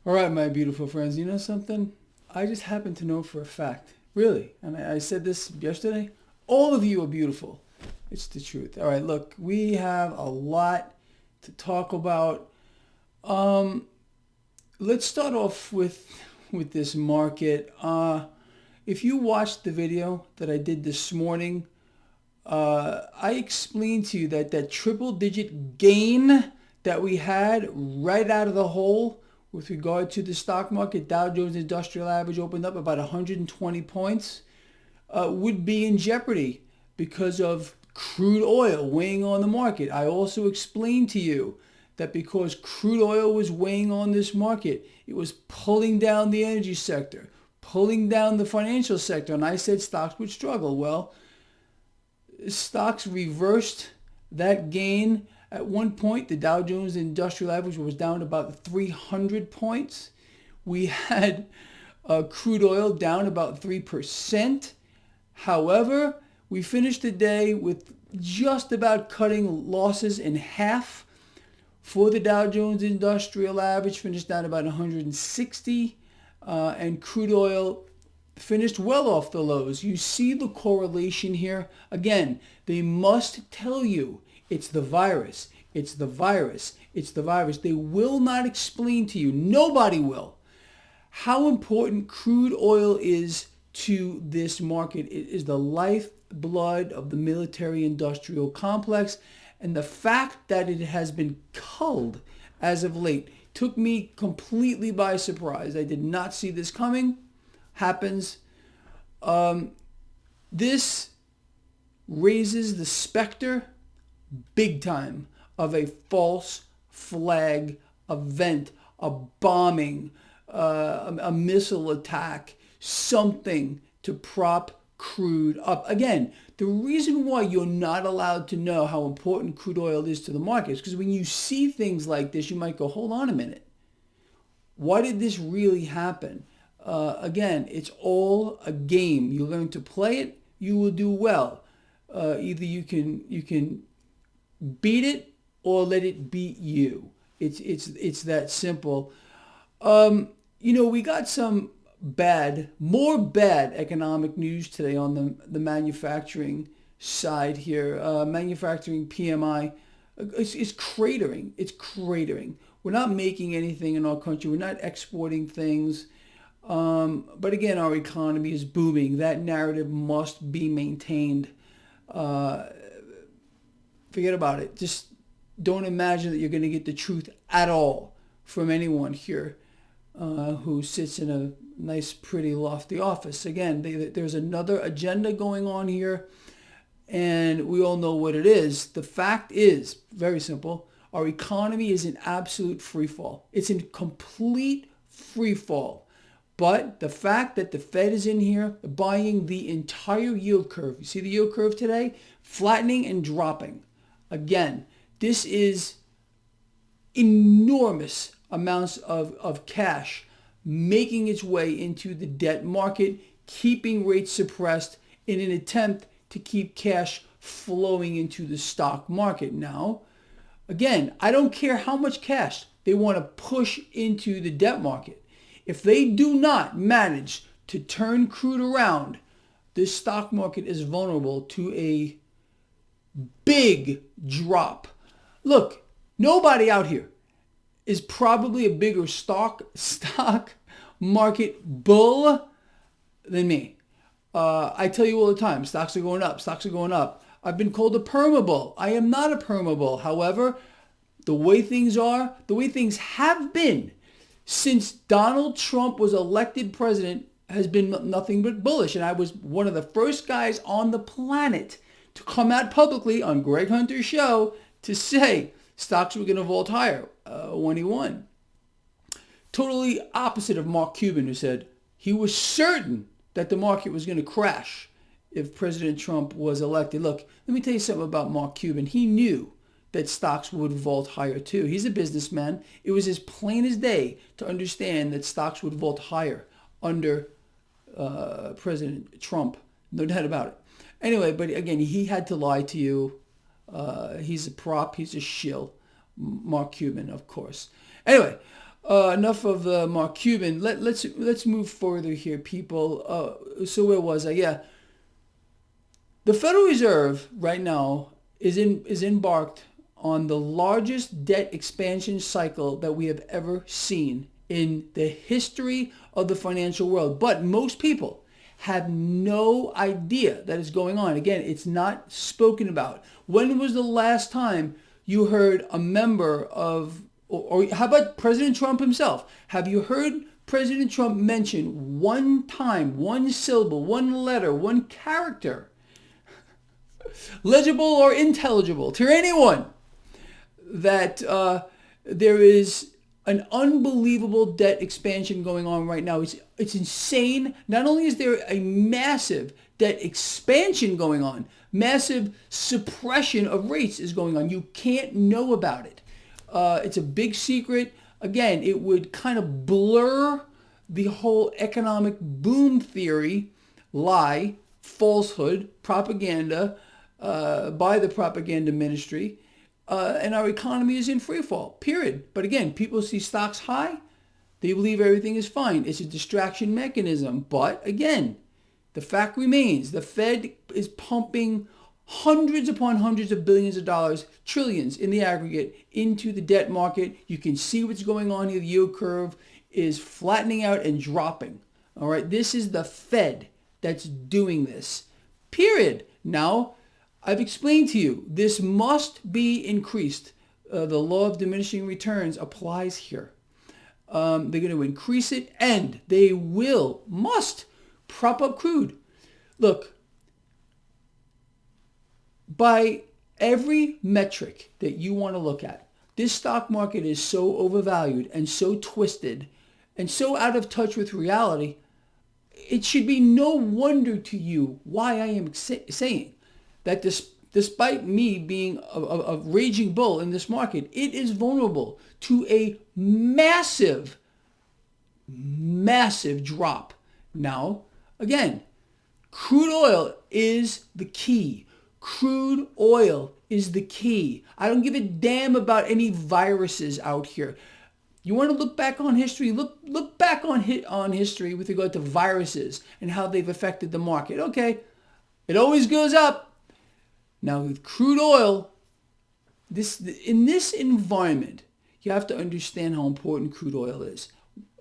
All right, my beautiful friends, you know something? I just happen to know for a fact, really, and I said this yesterday, all of you are beautiful. It's the truth. All right, look, we have a lot to talk about. Um, let's start off with this market. If you watched the video that I did this morning, I explained to you that triple digit gain that we had right out of the hole with regard to the stock market. Dow Jones Industrial Average opened up about 120 points, would be in jeopardy because of crude oil weighing on the market. I also explained to you that because crude oil was weighing on this market, it was pulling down the energy sector, pulling down the financial sector, and I said stocks would struggle. Well, stocks reversed that gain. At one point, the Dow Jones Industrial Average was down about 300 points. We had crude oil down about 3%. However, we finished the day with just about cutting losses in half. For the Dow Jones Industrial Average, finished down about 160, and crude oil finished well off the lows. You see the correlation here. Again, they must tell you it's the virus. It's the virus. It's the virus. They will not explain to you, nobody will, how important crude oil is to this market. It is the lifeblood of the military-industrial complex. And the fact that it has been culled as of late took me completely by surprise. I did not see this coming. Happens. This raises the specter big time of a false flag event, a bombing, a missile attack, something to prop crude up. Again, the reason why you're not allowed to know how important crude oil is to the market is because when you see things like this, you might go, hold on a minute. Why did this really happen? Again, it's all a game. You learn to play it, you will do well. Either you can beat it or let it beat you. It's that simple. We got some more bad economic news today on the manufacturing side here. Manufacturing PMI is cratering. It's cratering. We're not making anything in our country. We're not exporting things. But again, our economy is booming. That narrative must be maintained. Forget about it. Just don't imagine that you're going to get the truth at all from anyone here who sits in a nice, pretty, lofty office. Again, there's another agenda going on here, and we all know what it is. The fact is, very simple, our economy is in absolute free fall. It's in complete free fall. But the fact that the Fed is in here buying the entire yield curve, you see the yield curve today? Flattening and dropping. Again, this is enormous amounts of cash making its way into the debt market, keeping rates suppressed in an attempt to keep cash flowing into the stock market. Now, again, I don't care how much cash they want to push into the debt market. If they do not manage to turn crude around, this stock market is vulnerable to a big drop. Look, nobody out here is probably a bigger stock market bull than me. I tell you all the time, stocks are going up, stocks are going up. I've been called a perma bull. I am not a perma bull. However, the way things are, the way things have been since Donald Trump was elected president has been nothing but bullish. And I was one of the first guys on the planet to come out publicly on Greg Hunter's show to say stocks were going to vault higher when he won. Totally opposite of Mark Cuban, who said he was certain that the market was going to crash if President Trump was elected. Look, let me tell you something about Mark Cuban. He knew that stocks would vault higher too. He's a businessman. It was as plain as day to understand that stocks would vault higher under President Trump. No doubt about it. Anyway, but again, he had to lie to you. He's a prop. He's a shill. Mark Cuban, of course. Anyway, Enough of Mark Cuban. Let's move further here, people. So where was I? Yeah, the Federal Reserve right now is embarked on the largest debt expansion cycle that we have ever seen in the history of the financial world. But most people have no idea that it's going on. Again, it's not spoken about. When was the last time you heard a member of, or how about President Trump himself? Have you heard President Trump mention one time, one syllable, one letter, one character, legible or intelligible to anyone, that there is an unbelievable debt expansion going on right now? It's insane. Not only is there a massive debt expansion going on, massive suppression of rates is going on. You can't know about it. It's a big secret. Again, it would kind of blur the whole economic boom theory, lie, falsehood, propaganda by the propaganda ministry. And our economy is in free fall, period. But again, people see stocks high. They believe everything is fine. It's a distraction mechanism. But again, the fact remains, the Fed is pumping hundreds upon hundreds of billions of dollars, trillions in the aggregate, into the debt market. You can see what's going on here. The yield curve is flattening out and dropping. All right, this is the Fed that's doing this, period. Now, I've explained to you, this must be increased. The law of diminishing returns applies here. They're going to increase it, and they must prop up crude. Look, by every metric that you want to look at, this stock market is so overvalued and so twisted and so out of touch with reality, it should be no wonder to you why I am saying that despite me being a raging bull in this market, it is vulnerable to a massive, massive drop. Now, again, crude oil is the key. Crude oil is the key. I don't give a damn about any viruses out here. You want to look back on history? Look back on history with regard to viruses and how they've affected the market. Okay, it always goes up. Now with crude oil, in this environment, you have to understand how important crude oil is.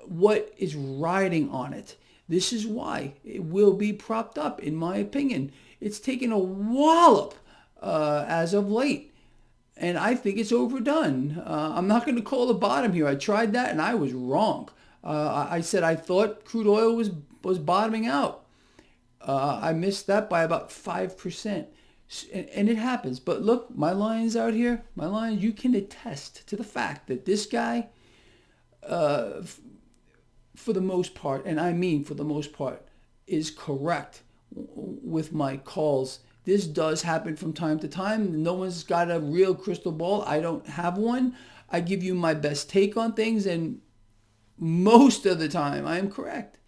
What is riding on it? This is why it will be propped up, in my opinion. It's taken a wallop as of late, and I think it's overdone. I'm not going to call the bottom here. I tried that, and I was wrong. I said I thought crude oil was bottoming out. I missed that by about 5%. And it happens. But look, my lions out here, you can attest to the fact that this guy, for the most part, and I mean for the most part, is correct with my calls. This does happen from time to time. No one's got a real crystal ball. I don't have one. I give you my best take on things, and most of the time I am correct.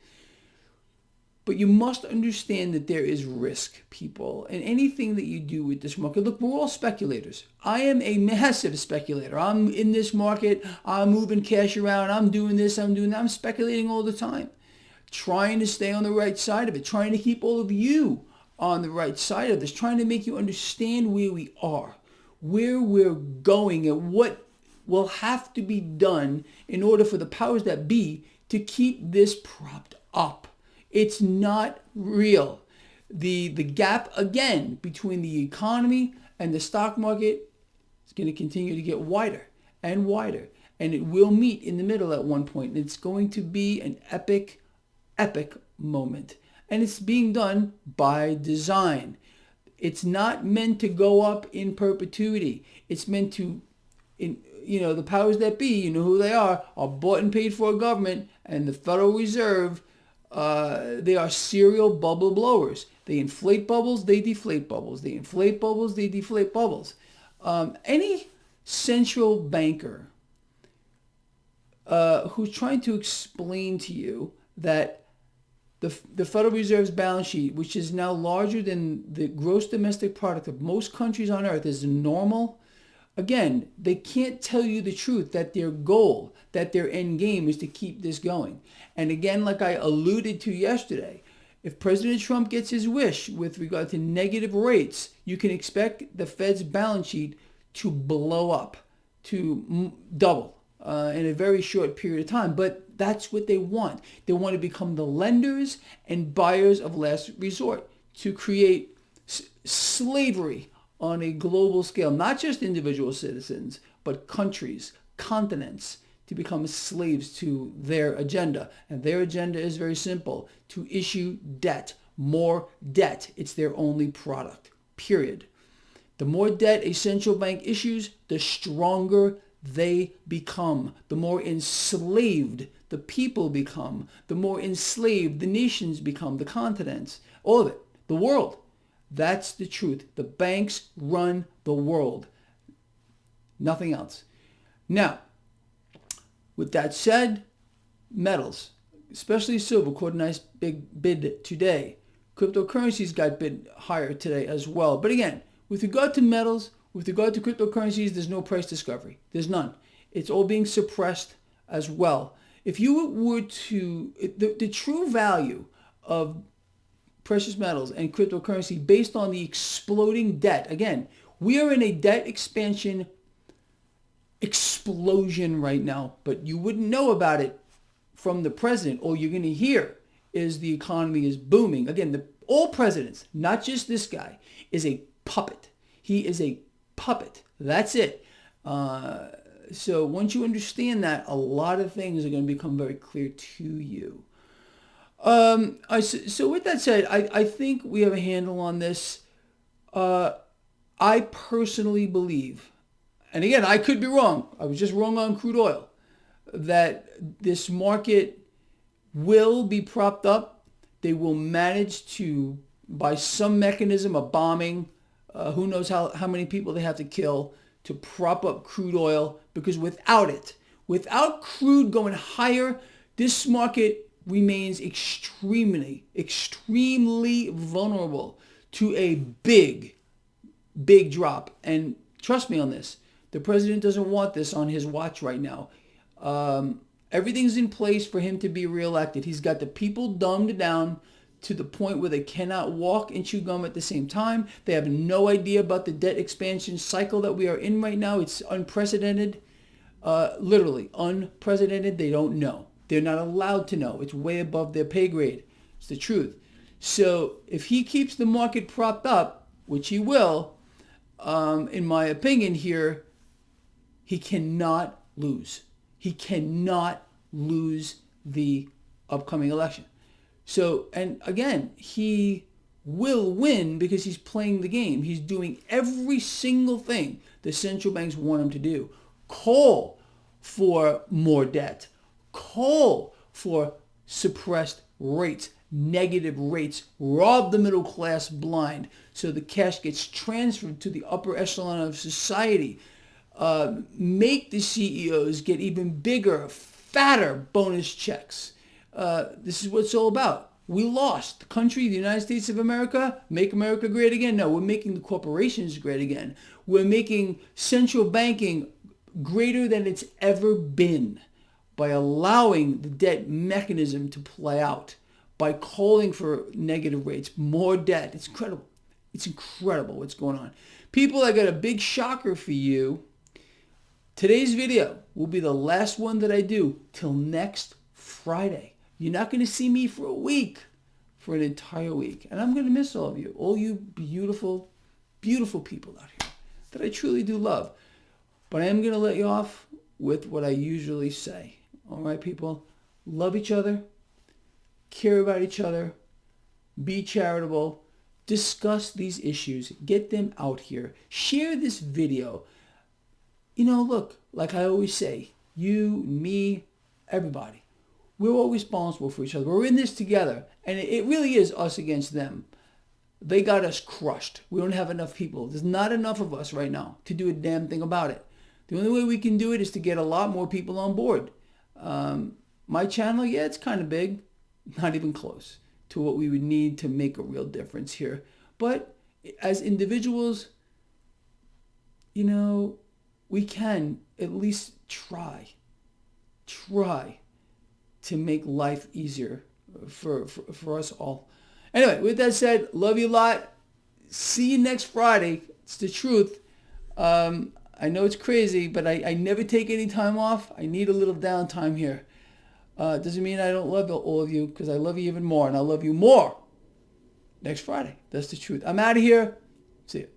But you must understand that there is risk, people, in anything that you do with this market. Look, we're all speculators. I am a massive speculator. I'm in this market. I'm moving cash around. I'm doing this. I'm doing that. I'm speculating all the time, trying to stay on the right side of it, trying to keep all of you on the right side of this, trying to make you understand where we are, where we're going, and what will have to be done in order for the powers that be to keep this propped up. It's not real. The gap, again, between the economy and the stock market is going to continue to get wider and wider. And it will meet in the middle at one point. And it's going to be an epic, epic moment. And it's being done by design. It's not meant to go up in perpetuity. It's meant to, the powers that be, you know who they are bought and paid for government, and the Federal Reserve. They are serial bubble blowers. They inflate bubbles, they deflate bubbles. They inflate bubbles, they deflate bubbles. Any central banker who's trying to explain to you that the Federal Reserve's balance sheet, which is now larger than the gross domestic product of most countries on earth, is normal, Again, they can't tell you the truth that their goal, that their end game is to keep this going. And again, like I alluded to yesterday, if President Trump gets his wish with regard to negative rates, you can expect the Fed's balance sheet to blow up, to double in a very short period of time. But that's what they want. They want to become the lenders and buyers of last resort, to create slavery on a global scale, not just individual citizens, but countries, continents, to become slaves to their agenda. And their agenda is very simple: to issue debt, more debt. It's their only product, period. The more debt a central bank issues, the stronger they become. The more enslaved the people become. The more enslaved the nations become, the continents, all of it, the world. That's the truth. The banks run the world. Nothing else. Now, with that said, metals, especially silver, caught a nice big bid today. Cryptocurrencies got bid higher today as well. But again, with regard to metals, with regard to cryptocurrencies, there's no price discovery. There's none. It's all being suppressed as well. If you were to, the true value of precious metals and cryptocurrency based on the exploding debt, again, we are in a debt expansion explosion right now, but you wouldn't know about it from the president. All you're going to hear is the economy is booming. Again, all presidents, not just this guy, is a puppet. He is a puppet. That's it. So once you understand that, a lot of things are going to become very clear to you. So with that said, I think we have a handle on this. I personally believe, and again, I could be wrong. I was just wrong on crude oil, that this market will be propped up. They will manage to, by some mechanism, a bombing, who knows how many people they have to kill to prop up crude oil, because without crude going higher, this market remains extremely vulnerable to a big drop. And trust me on this, the president doesn't want this on his watch right now. Everything's in place for him to be reelected. He's got the people dumbed down to the point where they cannot walk and chew gum at the same time. They have no idea about the debt expansion cycle that we are in right now. It's unprecedented, literally unprecedented. They don't know. They're not allowed to know. It's way above their pay grade. It's the truth. So if he keeps the market propped up, which he will, in my opinion here, he cannot lose. He cannot lose the upcoming election. So, and again, he will win because he's playing the game. He's doing every single thing the central banks want him to do. Call for more debt. Call for suppressed rates, negative rates. Rob the middle class blind so the cash gets transferred to the upper echelon of society. Make the CEOs get even bigger, fatter bonus checks. This is what it's all about. We lost. The country, the United States of America, make America great again. No, we're making the corporations great again. We're making central banking greater than it's ever been by allowing the debt mechanism to play out, by calling for negative rates, more debt. It's incredible. It's incredible what's going on. People, I got a big shocker for you. Today's video will be the last one that I do till next Friday. You're not going to see me for a week, for an entire week. And I'm going to miss all of you, all you beautiful, beautiful people out here that I truly do love. But I am going to let you off with what I usually say. All right, people? Love each other. Care about each other. Be charitable. Discuss these issues. Get them out here. Share this video. You know, look, like I always say, you, me, everybody. We're all responsible for each other. We're in this together. And it really is us against them. They got us crushed. We don't have enough people. There's not enough of us right now to do a damn thing about it. The only way we can do it is to get a lot more people on board. My channel, yeah, it's kind of big. Not even close to what we would need to make a real difference here. But as individuals, you know, we can at least try to make life easier for us all. Anyway, with that said, love you a lot. See you next Friday. It's the truth. I know it's crazy, but I never take any time off. I need a little downtime here. Doesn't mean I don't love all of you, because I love you even more, and I'll love you more next Friday. That's the truth. I'm out of here. See you.